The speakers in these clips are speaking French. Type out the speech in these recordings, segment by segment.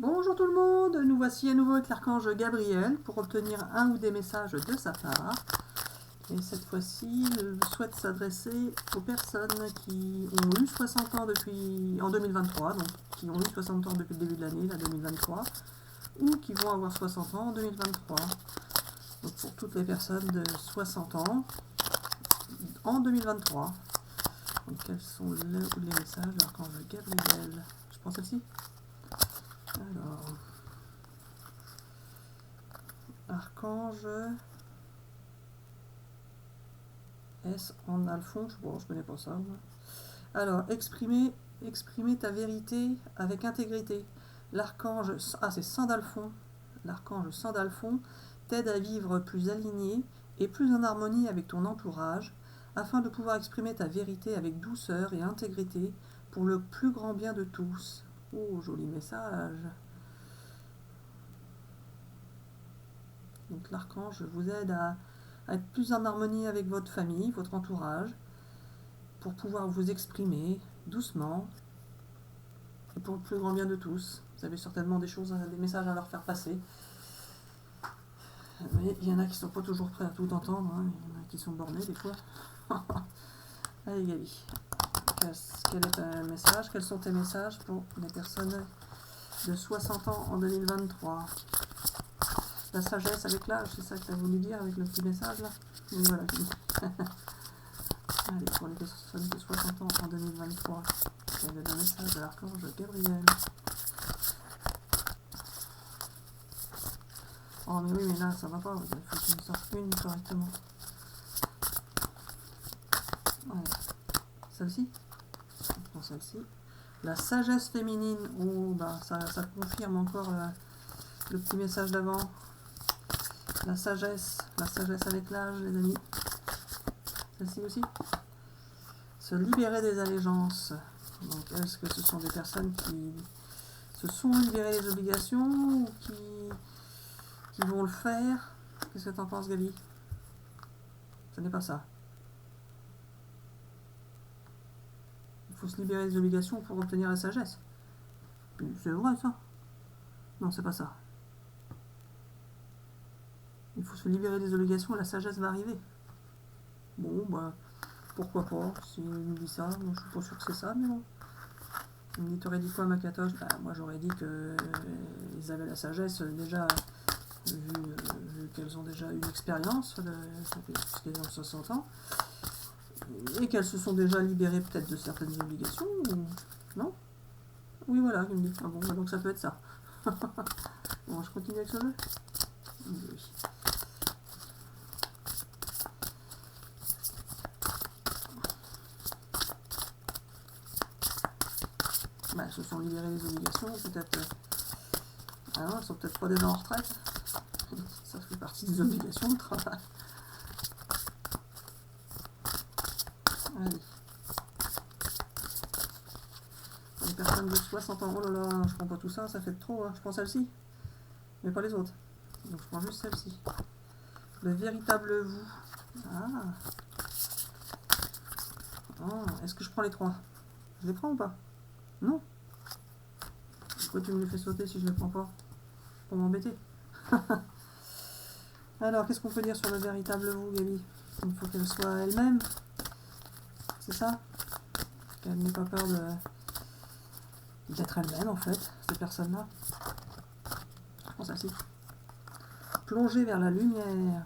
Bonjour tout le monde, nous voici à nouveau avec l'archange Gabriel pour obtenir un ou des messages de sa part. Et cette fois-ci, il souhaite s'adresser aux personnes qui ont eu 60 ans en 2023, donc qui ont eu 60 ans depuis le début de l'année, la 2023, ou qui vont avoir 60 ans en 2023. Donc pour toutes les personnes de 60 ans en 2023. Donc quels sont les messages de l'archange Gabriel? Je prends celle-ci. Alors, archange S en alphon, je connais pas ça. Alors, exprimer ta vérité avec intégrité. L'archange, c'est Sandalphon. L'archange Sandalphon t'aide à vivre plus aligné et plus en harmonie avec ton entourage, afin de pouvoir exprimer ta vérité avec douceur et intégrité pour le plus grand bien de tous. Oh, joli message. Donc l'archange vous aide à être plus en harmonie avec votre famille, votre entourage, pour pouvoir vous exprimer doucement et pour le plus grand bien de tous. Vous avez certainement des messages à leur faire passer. Mais il y en a qui sont pas toujours prêts à tout entendre, hein. Il y en a qui sont bornés des fois. Allez Gabi, quel est ton message? Quels sont tes messages pour les personnes de 60 ans en 2023? La sagesse avec l'âge, c'est ça que tu as voulu dire avec le petit message là? Oui, voilà. Allez, pour les personnes de 60 ans en 2023, quel est le message de l'archange Gabriel? Oh mais oui, mais là ça va pas, il faut qu'il me sorte une correctement. Allez, celle-ci? Je prends celle-ci. La sagesse féminine, oh bah ça confirme encore le petit message d'avant. La sagesse avec l'âge, les amis. Celle-ci aussi. Se libérer des allégeances. Donc, est-ce que ce sont des personnes qui se sont libérées des obligations ou qui vont le faire? Qu'est-ce que tu en penses, Gabi? Ce n'est pas ça. Il faut se libérer des obligations pour obtenir la sagesse. C'est vrai, ça? Non, c'est pas ça. Il faut se libérer des obligations et la sagesse va arriver. Bon, bah, pourquoi pas, si il me dit ça. Moi, je suis pas sûr que c'est ça, mais bon. Il me dit, t'aurais dit quoi, Makatosh? Bah, moi, j'aurais dit qu'ils avaient la sagesse déjà, vu qu'elles ont déjà eu une expérience, puisqu'elles ont 60 ans, et qu'elles se sont déjà libérées peut-être de certaines obligations, ou... non? Oui, voilà, il me dit. Ah bon, bah, donc ça peut être ça. Bon, je continue avec ce jeu? Oui. Bah, elles se sont libérées des obligations, peut-être. Alors, elles sont peut-être pas déjà en retraite. Ça fait partie des obligations de travail. Allez. Pour les personnes de 60 ans, oh là là, je prends pas tout ça, ça fait trop, hein. Je prends celle-ci, mais pas les autres. Donc je prends juste celle-ci. Le véritable vous. Ah. Oh, est-ce que je prends les trois? Je les prends ou pas? Non. Pourquoi tu me les fais sauter si je les prends pas? Pour m'embêter. Alors, qu'est-ce qu'on peut dire sur le véritable vous, Gabi? Il faut qu'elle soit elle-même. C'est ça? Qu'elle n'ait pas peur d'être elle-même, en fait, ces personnes-là. Je prends celle-ci. Plonger vers la lumière.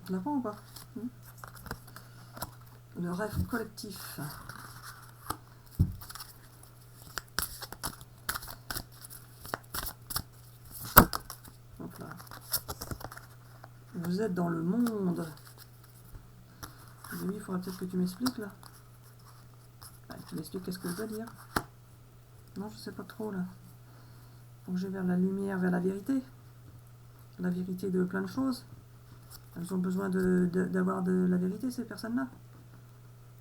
Je la prends ou pas? Le rêve collectif. Hop là. Vous êtes dans le monde. Oui, il faudra peut-être que tu m'expliques là. Tu m'expliques qu'est-ce que je dois dire. Non, je sais pas trop là. Plonger vers la lumière, vers la vérité. La vérité de plein de choses. Elles ont besoin d'avoir de la vérité, ces personnes-là?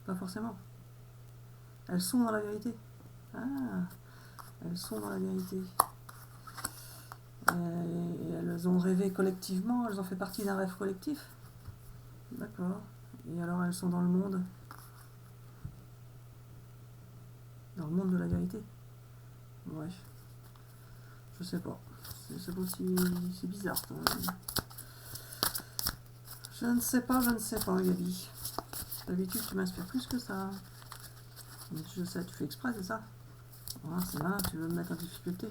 Pas forcément. Elles sont dans la vérité. Ah, elles sont dans la vérité. Et elles ont rêvé collectivement, elles ont fait partie d'un rêve collectif. D'accord. Et alors elles sont dans le monde. le monde de la vérité. Bref. Je sais pas. C'est bizarre. Je ne sais pas, Gabi. D'habitude, tu m'inspires plus que ça. Je sais, tu fais exprès, c'est ça? Voilà, c'est malin, tu veux me mettre en difficulté.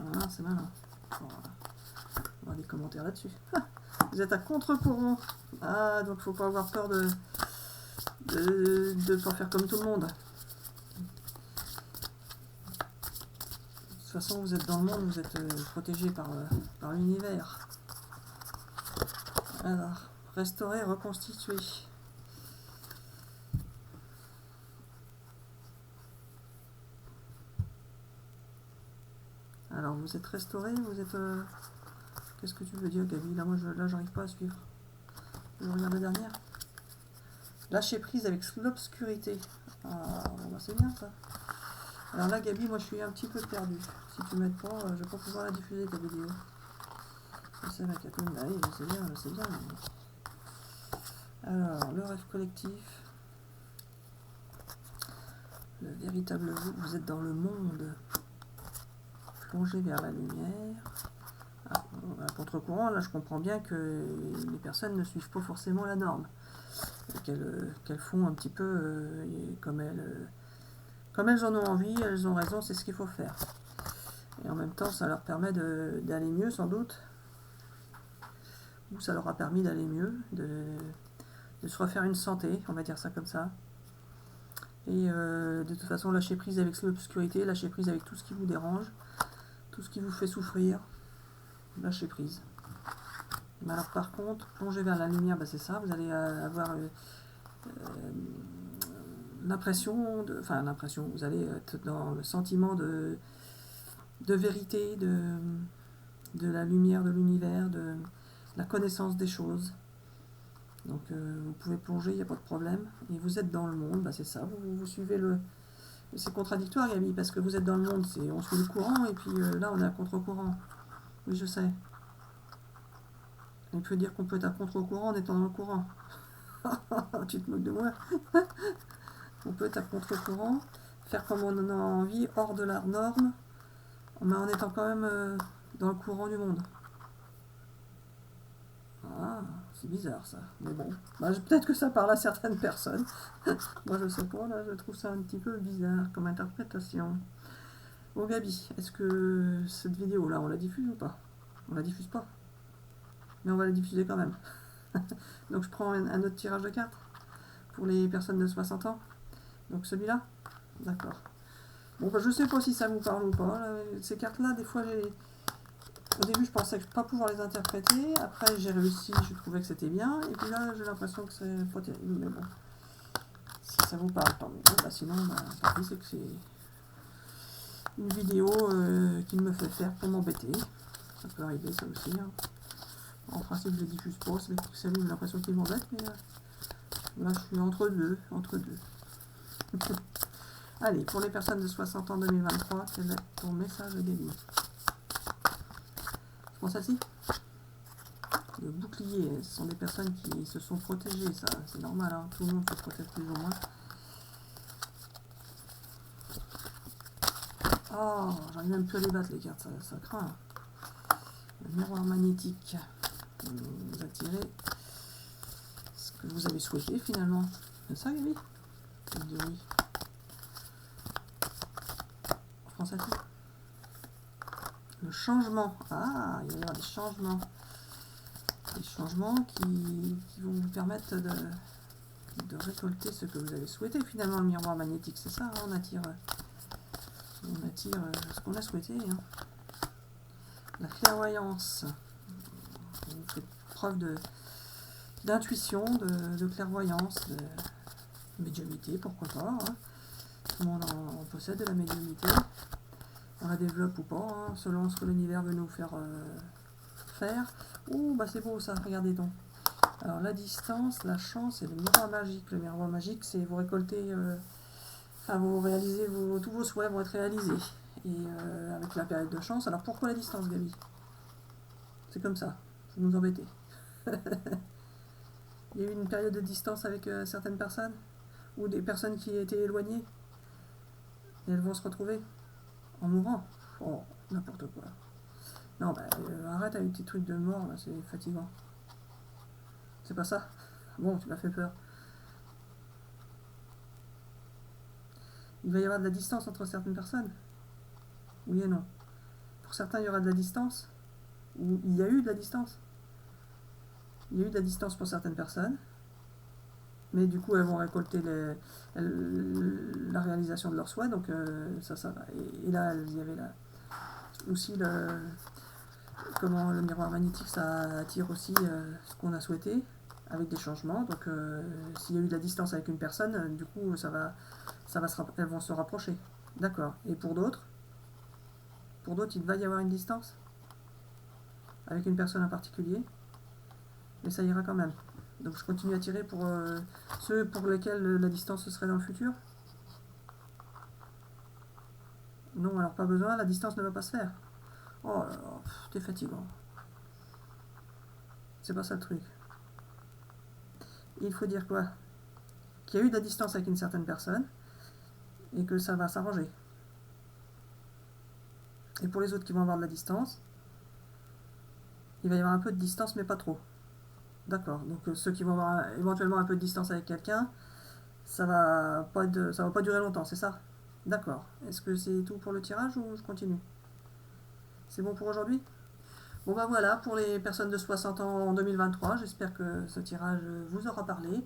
Voilà, c'est malin. Voilà. On va des commentaires là-dessus. Vous êtes à contre-courant. Ah, donc faut pas avoir peur de pas faire comme tout le monde. De toute façon, vous êtes dans le monde, vous êtes protégé par l'univers. Alors, restaurer, reconstituer. Alors, vous êtes restauré, vous êtes... Qu'est-ce que tu veux dire, Gabi? Là, moi, j'arrive pas à suivre. Je regarde la dernière. Lâcher prise avec l'obscurité. Ah, bon, bah, c'est bien, ça. Alors là, Gabi, moi, je suis un petit peu perdu. Si tu m'aides pas, je vais pas pouvoir la diffuser, ta vidéo. Je sais, la Catherine, bah oui, je sais bien. Mais... Alors, le rêve collectif. Le véritable vous êtes dans le monde. Plongez vers la lumière. Ah, à contre-courant, là je comprends bien que les personnes ne suivent pas forcément la norme. Qu'elles font un petit peu comme elles en ont envie, elles ont raison, c'est ce qu'il faut faire. Et en même temps, ça leur permet d'aller mieux sans doute. Ou ça leur a permis d'aller mieux, de se refaire une santé, on va dire ça comme ça. Et de toute façon, lâcher prise avec l'obscurité, lâcher prise avec tout ce qui vous dérange, tout ce qui vous fait souffrir, lâcher prise. Mais alors par contre, plonger vers la lumière, bah c'est ça, vous allez avoir l'impression, vous allez être dans le sentiment de vérité, de la lumière de l'univers, de la connaissance des choses. Donc vous pouvez plonger, il n'y a pas de problème. Et vous êtes dans le monde, bah c'est ça, vous suivez le... C'est contradictoire, Gabi, parce que vous êtes dans le monde, on suit le courant, et puis là on est à contre-courant. Oui, je sais. On peut dire qu'on peut être à contre-courant en étant dans le courant. Tu te moques de moi. On peut être à contre-courant, faire comme on en a envie, hors de la norme, mais en étant quand même dans le courant du monde. Ah, c'est bizarre ça. Mais bon, bah, peut-être que ça parle à certaines personnes. Moi je sais pas, là je trouve ça un petit peu bizarre comme interprétation. Bon Gabi, est-ce que cette vidéo là on la diffuse ou pas? On la diffuse pas. Mais on va la diffuser quand même. Donc je prends un autre tirage de cartes pour les personnes de 60 ans. Donc celui-là. D'accord. Bon bah je sais pas si ça vous parle ou pas. Ces cartes là, des fois au début je pensais pas pouvoir les interpréter. Après j'ai réussi, je trouvais que c'était bien. Et puis là j'ai l'impression que c'est pas terrible. Mais bon. Si ça vous parle, tant mieux. Bah, sinon, tant pis, c'est que c'est une vidéo qu'il me fait faire pour m'embêter. Ça peut arriver ça aussi. Hein. En principe, je ne diffuse pas, c'est lui, j'ai l'impression qu'il m'embête, mais là, je suis entre deux. Allez, pour les personnes de 60 ans 2023, quel est ton message de Gabi? Je prends celle-ci. Le bouclier, ce sont des personnes qui se sont protégées, ça, c'est normal, hein. Tout le monde se protège plus ou moins. Oh, j'arrive même plus à les battre les cartes, ça craint. Le miroir magnétique. Vous attirez ce que vous avez souhaité finalement. C'est ça, Gabi? Je dis oui. Je pense à tout. Le changement. Ah, il va y avoir des changements. Des changements qui vont vous permettre de récolter ce que vous avez souhaité. Finalement, le miroir magnétique, c'est ça, hein, on attire ce qu'on a souhaité. Hein. La clairvoyance. Vous faites preuve d'intuition, de clairvoyance, de médiumnité, pourquoi pas. Hein. Tout le monde en possède de la médiumnité. On la développe ou pas, hein, selon ce que l'univers veut nous faire faire. Ouh, bah c'est beau ça, regardez donc. Alors la distance, la chance et le miroir magique. Le miroir magique, c'est vous récoltez, vous réalisez tous vos souhaits vont être réalisés. Et avec la période de chance, alors pourquoi la distance, Gabi? C'est comme ça, vous nous embêtez. Il y a eu une période de distance avec certaines personnes? Ou des personnes qui étaient éloignées? Et elles vont se retrouver en mourant. Oh, n'importe quoi. Non, bah, arrête avec tes trucs de mort, là, c'est fatigant. C'est pas ça? Bon, tu m'as fait peur. Il va y avoir de la distance entre certaines personnes? Oui et non. Pour certains, il y aura de la distance. Ou il y a eu de la distance. Il y a eu de la distance pour certaines personnes. Mais du coup, elles vont récolter la réalisation de leurs souhaits. Donc, ça va. Et là, il y avait aussi comment le miroir magnétique, ça attire aussi ce qu'on a souhaité avec des changements. Donc, s'il y a eu de la distance avec une personne, du coup, elles vont se rapprocher. D'accord. Et pour d'autres, il va y avoir une distance avec une personne en particulier, mais ça ira quand même. Donc, je continue à tirer pour ceux pour lesquels la distance serait dans le futur. Non, alors pas besoin, la distance ne va pas se faire. Oh là là, t'es fatigant. C'est pas ça le truc. Il faut dire quoi? Qu'il y a eu de la distance avec une certaine personne et que ça va s'arranger. Et pour les autres qui vont avoir de la distance, il va y avoir un peu de distance, mais pas trop. D'accord. Donc ceux qui vont avoir éventuellement un peu de distance avec quelqu'un, ça va pas durer longtemps, c'est ça? D'accord. Est-ce que c'est tout pour le tirage ou je continue? C'est bon pour aujourd'hui? Bon bah voilà, pour les personnes de 60 ans en 2023, j'espère que ce tirage vous aura parlé.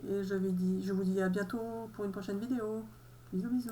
Et je vous dis à bientôt pour une prochaine vidéo. Bisous bisous.